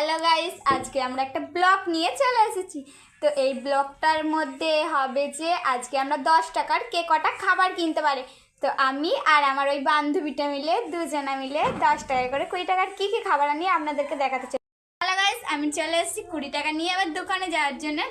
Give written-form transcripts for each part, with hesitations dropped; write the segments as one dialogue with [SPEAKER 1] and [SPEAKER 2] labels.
[SPEAKER 1] Hello guys, আজকে আমরা একটা ব্লগ নিয়ে চলে এসেছি। তো এই ব্লগটার মধ্যে হবে যে আজকে আমরা 10 টাকার কে কটা খাবার কিনতে পারি। তো আমি আর আমার ওই বান্ধবীটা মিলে দুজনা মিলে 10 টাকা করে 20 টাকার কী কী খাবার আনিয়ে আপনাদেরকে দেখাতে চাই। হ্যালো গাইস, আমি চলে এসেছি 20 টাকা নিয়ে আবার দোকানে যাওয়ার জন্য।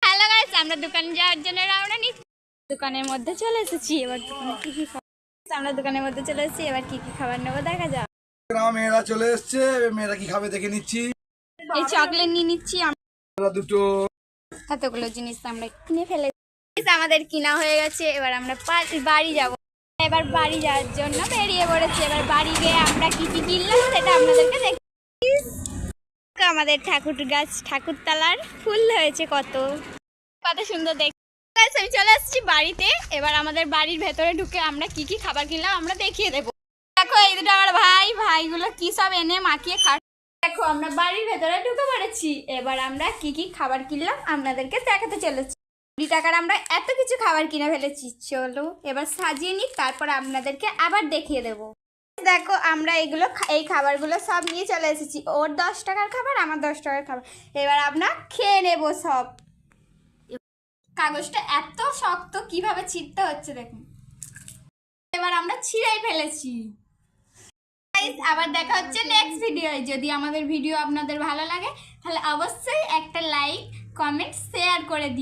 [SPEAKER 1] হ্যালো গাইস, আমরা দোকানে যাওয়ার জন্য রওনা নিচ্ছি। দোকানের মধ্যে চলে এসেছি, এবার দোকানে কী কী খাবার আমরা দোকানের মধ্যে চলে এসেছি, এবার কী কী খাবার নেবো দেখা যাক।
[SPEAKER 2] মেয়েরা চলে এসছে, মেয়েরা কি খাবে দেখে নিচ্ছি।
[SPEAKER 1] এই চকলেট নিয়ে নিচ্ছি
[SPEAKER 2] আমরা দুটো
[SPEAKER 1] এতগুলো জিনিস আমরা কিনে ফেলেছি। আমাদের কিনা হয়ে গেছে, এবার আমরা বাড়ি যাব। এবার বাড়ি যাওয়ার জন্য বেরিয়ে পড়েছি। এবার বাড়ি গিয়ে আমরা কি কি কিনলাম সেটা আপনাদেরকে দেখ। আমাদের ঠাকুর গাছ, ঠাকুরতলার ফুল হয়েছে, কত কত সুন্দর দেখ। আমি চলে আসছি বাড়িতে। এবার আমাদের বাড়ির ভেতরে ঢুকে আমরা কি কি খাবার কিনলাম আমরা দেখিয়ে দেবো। দেখো এই দুটো আমার ভাইগুলো কি সব এনে মাখিয়ে খা। দেখো আমরা বাড়ির ভেতরে ঢুকে পড়েছি। এবার আমরা কি কি খাবার কিনলাম আপনাদেরকে দেখাতে চলেছি। 20 টাকার আমরা এত কিছু খাবার কিনে ফেলেছি। চলো এবার সাজিয়ে নিই, তারপর আপনাদেরকে আবার দেখিয়ে দেব। দেখো আমরা এই খাবারগুলো সব নিয়ে চলে এসেছি। ওর 10 টাকার খাবার, আমার 10 টাকার খাবার। এবার আমরা খেয়ে নেবো সব। কাগজটা এত শক্ত, কিভাবে ছিঁড়তে হচ্ছে দেখুন। এবার আমরা ছিঁড়েই ফেলেছি। আবার দেখা হচ্ছে নেক্সট ভিডিওয়। যদি আমাদের ভিডিও আপনাদের ভালো লাগে তাহলে অবশ্যই একটা লাইক, কমেন্ট, শেয়ার করে দিন।